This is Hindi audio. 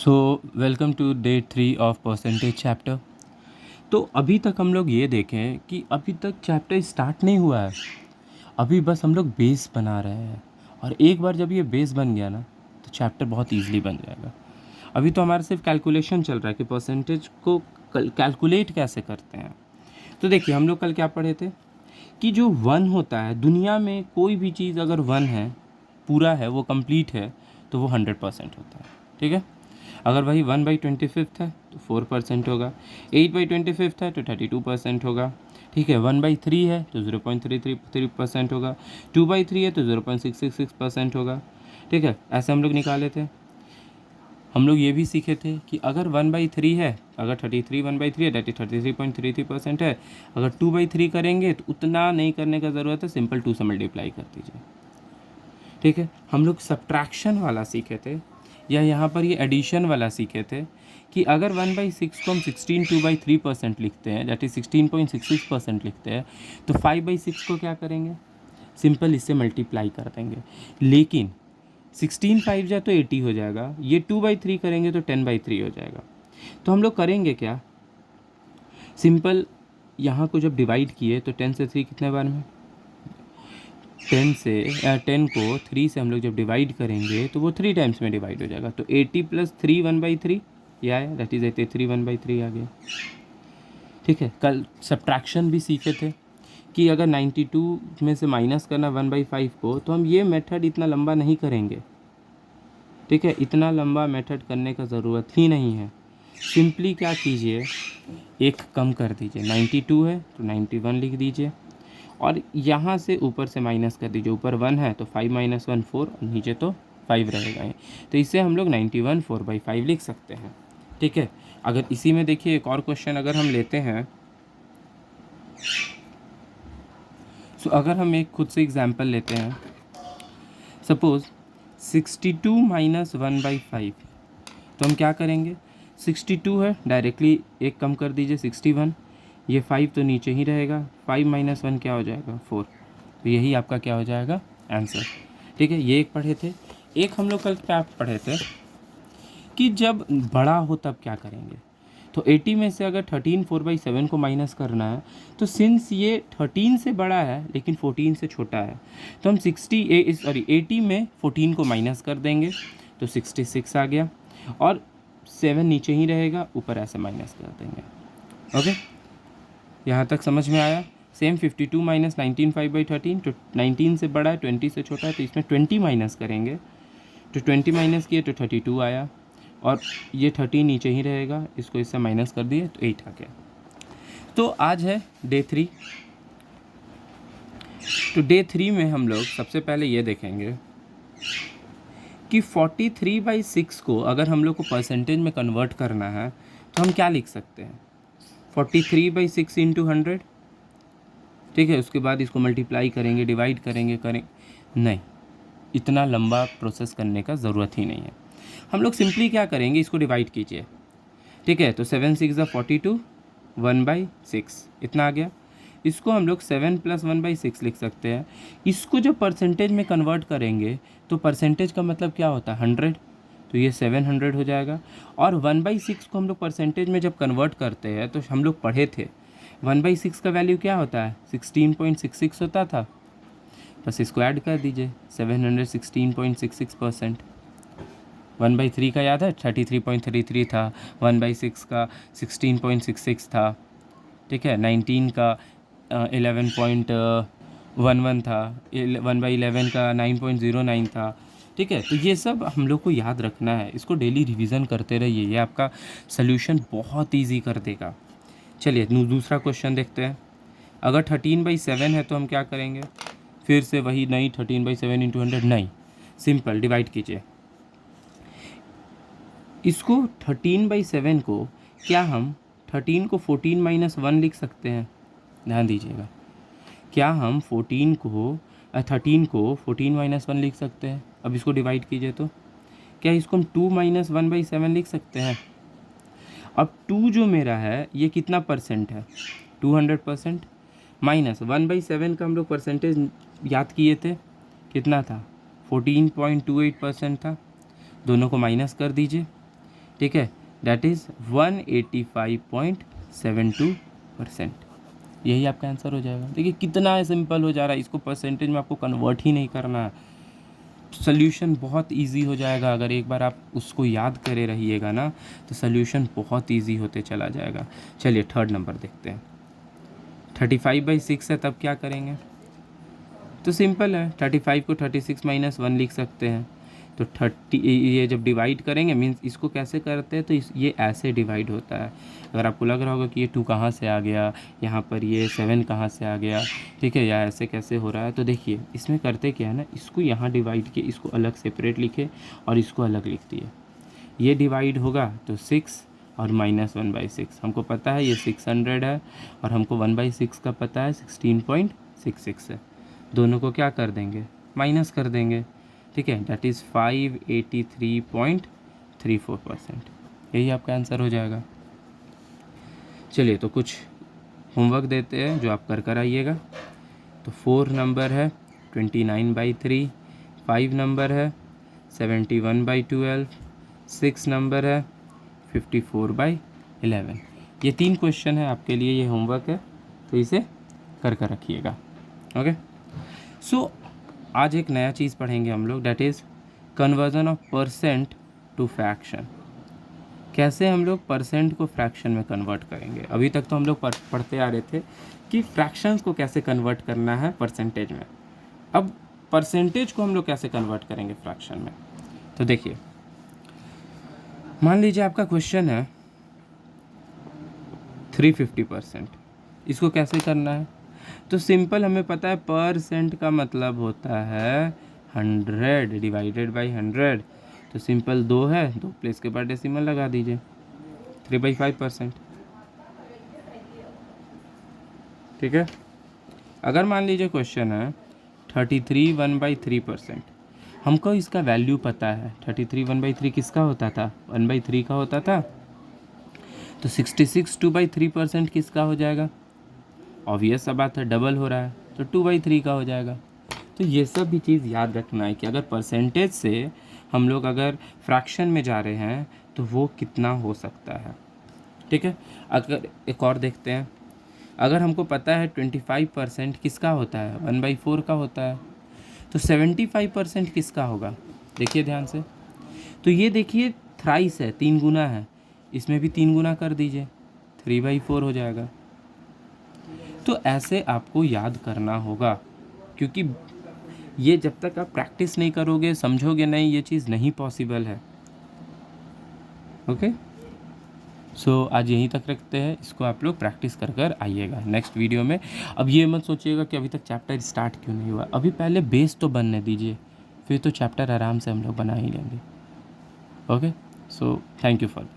So welcome to day 3 of percentage chapter. तो अभी तक हम लोग ये देखें कि अभी तक चैप्टर स्टार्ट नहीं हुआ है। अभी बस हम लोग बेस बना रहे हैं और एक बार जब ये बेस बन गया ना तो चैप्टर बहुत ईजिली बन जाएगा। अभी तो हमारा सिर्फ कैलकुलेशन चल रहा है कि परसेंटेज को कैलकुलेट कैसे करते हैं। तो देखिए हम लोग कल क्या पढ़े थे कि जो वन होता है दुनिया में, कोई भी चीज़ अगर वन है, पूरा है, वो कंप्लीट है, तो वो 100% होता है। ठीक है। अगर वही 1/25 है तो 4% होगा, 8/25 है तो 32% होगा। ठीक है। 1/3 है तो 0.33% होगा, 2/3 है तो 0.666% होगा। ठीक है। ऐसे हम लोग निकाले थे। हम लोग ये भी सीखे थे कि अगर 1/3 है, अगर 33 1/3 है, 33.33% है। अगर 2/3 करेंगे तो उतना नहीं करने का ज़रूरत है, सिंपल 2 से मल्टीप्लाई कर दीजिए। ठीक है। हम लोग सब्ट्रैक्शन वाला सीखे थे, या यहाँ पर ये एडिशन वाला सीखे थे कि अगर 1/6 को हम 16 लिखते हैं, दैट इज 16.66% लिखते हैं, तो 5/6 को क्या करेंगे, सिंपल इससे मल्टीप्लाई कर देंगे। लेकिन 16 5 जाए तो 80 हो जाएगा, ये 2/3 करेंगे तो 10/3 हो जाएगा। तो हम लोग करेंगे क्या, सिंपल यहाँ को जब डिवाइड किए तो 10 से 3 कितने बार में, 10 को 3 से हम लोग जब डिवाइड करेंगे तो वो 3 टाइम्स में डिवाइड हो जाएगा। तो 80 + 3 1/3 ये आया, दैट इज़ 83 1/3 आ गया। ठीक है। कल सब्ट्रैक्शन भी सीखे थे कि अगर 92 में से माइनस करना 1/5 को, तो हम ये मेथड इतना लंबा नहीं करेंगे। ठीक है। इतना लंबा मेथड करने का ज़रूरत ही नहीं है। सिंपली क्या कीजिए, एक कम कर दीजिए, 92 है तो 91 लिख दीजिए, और यहाँ से ऊपर से माइनस कर दीजिए। ऊपर 1 है तो 5 - 1 4, और नीचे तो 5 रहेगा ये। तो इससे हम लोग 91 4/5 लिख सकते हैं। ठीक है। अगर इसी में देखिए एक और क्वेश्चन अगर हम लेते हैं, सो अगर हम एक खुद से एग्जांपल लेते हैं, सपोज़ 62 - 1/5, तो हम क्या करेंगे, 62 है, डायरेक्टली एक कम कर दीजिए 61, ये 5 तो नीचे ही रहेगा, 5 - 1 क्या हो जाएगा 4। तो यही आपका क्या हो जाएगा आंसर। ठीक है। ये एक पढ़े थे। एक हम लोग कल क्या पढ़े थे कि जब बड़ा हो तब क्या करेंगे। तो 80 में से अगर 13 4/7 को माइनस करना है, तो सिंस ये 13 से बड़ा है लेकिन 14 से छोटा है, तो हम 80 में 14 को माइनस कर देंगे तो 66 आ गया, और 7 नीचे ही रहेगा, ऊपर ऐसे माइनस कर देंगे। ओके, यहाँ तक समझ में आया। सेम 52 - 19 5/13, तो 19 से बड़ा है, 20 से छोटा है, तो इसमें 20 माइनस करेंगे, तो 20 माइनस किए तो 32 आया, और ये 30 नीचे ही रहेगा, इसको इससे माइनस कर दिए तो 8 आ गया। तो आज है डे 3। तो डे 3 में हम लोग सबसे पहले ये देखेंगे कि 43/6 को अगर हम लोग को परसेंटेज में कन्वर्ट करना है तो हम क्या लिख सकते हैं, 43/6 × 100। ठीक है। उसके बाद इसको मल्टीप्लाई करेंगे, डिवाइड करेंगे नहीं, इतना लंबा प्रोसेस करने का ज़रूरत ही नहीं है। हम लोग सिंपली क्या करेंगे, इसको डिवाइड कीजिए। ठीक है। तो 7 6 = 42, 1/6 इतना आ गया। इसको हम लोग 7 + 1/6 लिख सकते हैं। इसको जब परसेंटेज में कन्वर्ट करेंगे तो परसेंटेज का मतलब क्या होता है 100, तो ये 700 हो जाएगा। और 1/6 को हम लोग परसेंटेज में जब कन्वर्ट करते हैं तो हम लोग पढ़े थे 1/6 का वैल्यू क्या होता है, 16.66 होता था। बस इसको ऐड कर दीजिए, 716.66%। 1/3 का याद है 33.33 था, 1/6 का 16.66 था। ठीक है। 19 का 11.11 था, 1/11 का 9.09 था। ठीक है। तो ये सब हम लोग को याद रखना है, इसको डेली रिवीजन करते रहिए, ये आपका सोल्यूशन बहुत इजी कर देगा। चलिए दूसरा क्वेश्चन देखते हैं। अगर 13/7 है तो हम क्या करेंगे, फिर से वही, नहीं 13/7 × 100 नहीं, सिंपल डिवाइड कीजिए। इसको 13/7 को क्या हम 13 को 14 - 1 लिख सकते हैं, ध्यान दीजिएगा। क्या हम 13 को 14 - 1 लिख सकते हैं। अब इसको डिवाइड कीजिए तो क्या इसको हम 2 - 1/7 लिख सकते हैं। अब 2 जो मेरा है ये कितना परसेंट है, 200%, माइनस 1/7 का हम लोग परसेंटेज याद किए थे, कितना था 14.28% था। दोनों को माइनस कर दीजिए, ठीक है, दैट इज़ 185.72%। यही आपका आंसर हो जाएगा। देखिए कितना सिंपल हो जा रहा है, इसको परसेंटेज में आपको कन्वर्ट ही नहीं करना है, सोल्यूशन बहुत इजी हो जाएगा। अगर एक बार आप उसको याद करे रहिएगा ना तो सोल्यूशन बहुत इजी होते चला जाएगा। चलिए थर्ड नंबर देखते हैं। 35/6 है, तब क्या करेंगे? तो सिंपल है, 35 को 36 - 1 लिख सकते हैं। तो 30 ये जब डिवाइड करेंगे मीन्स इसको कैसे करते हैं, तो ये ऐसे डिवाइड होता है। अगर आपको लग रहा होगा कि ये 2 कहाँ से आ गया, यहाँ पर ये 7 कहाँ से आ गया, ठीक है, या ऐसे कैसे हो रहा है, तो देखिए इसमें करते क्या है ना, इसको यहाँ डिवाइड किए, इसको अलग सेपरेट लिखे और इसको अलग लिख दिए। ये डिवाइड होगा तो 6 और -1/6, हमको पता है ये 600 है और हमको 1/6 का पता है 16.66 है। दोनों को क्या कर देंगे, माइनस कर देंगे, ठीक है, दैट इज़ 583.34%। यही आपका आंसर हो जाएगा। चलिए तो कुछ होमवर्क देते हैं जो आप कर आइएगा। तो 4 नंबर है 29/3, 5 नंबर है 71/12, 6 नंबर है 54/11। ये 3 क्वेश्चन है आपके लिए, ये होमवर्क है, तो इसे कर रखिएगा। ओके, सो आज एक नया चीज़ पढ़ेंगे हम लोग, that is conversion of percent to fraction. कैसे हम लोग परसेंट को फ्रैक्शन में कन्वर्ट करेंगे। अभी तक तो हम लोग पढ़ते आ रहे थे कि फ्रैक्शंस को कैसे कन्वर्ट करना है परसेंटेज में, अब परसेंटेज को हम लोग कैसे कन्वर्ट करेंगे फ्रैक्शन में। तो देखिए, मान लीजिए आपका क्वेश्चन है 350%, इसको कैसे करना है। तो सिंपल, हमें पता है परसेंट का मतलब होता है 100 डिवाइडेड बाई 100। तो सिंपल 2 है, 2 प्लेस के बाद डेसिमल लगा दीजिए, 3/5%, ठीक है। अगर मान लीजिए क्वेश्चन है 33 1/3%, हमको इसका वैल्यू पता है। 33 1/3 किसका होता था, 1/3 का होता था। तो 66 2/3% किसका हो जाएगा, ऑब्वियस सा बात है, डबल हो रहा है, तो 2/3 का हो जाएगा। तो ये सब भी चीज़ याद रखना है कि अगर परसेंटेज से हम लोग अगर फ्रैक्शन में जा रहे हैं तो वो कितना हो सकता है, ठीक है। अगर एक और देखते हैं, अगर हमको पता है 25% किसका होता है, 1/4 का होता है, तो 75% किसका होगा, देखिए ध्यान से। तो ये देखिए थ्राइस है, 3 गुना है, इसमें भी 3 गुना कर दीजिए, 3/4 हो जाएगा। तो ऐसे आपको याद करना होगा, क्योंकि ये जब तक आप प्रैक्टिस नहीं करोगे, समझोगे नहीं, ये चीज़ नहीं पॉसिबल है। ओके, सो आज यहीं तक रखते हैं, इसको आप लोग प्रैक्टिस कर आइएगा नेक्स्ट वीडियो में। अब ये मत सोचिएगा कि अभी तक चैप्टर स्टार्ट क्यों नहीं हुआ, अभी पहले बेस तो बनने दीजिए, फिर तो चैप्टर आराम से हम लोग बना ही लेंगे। Okay, so thank you for this.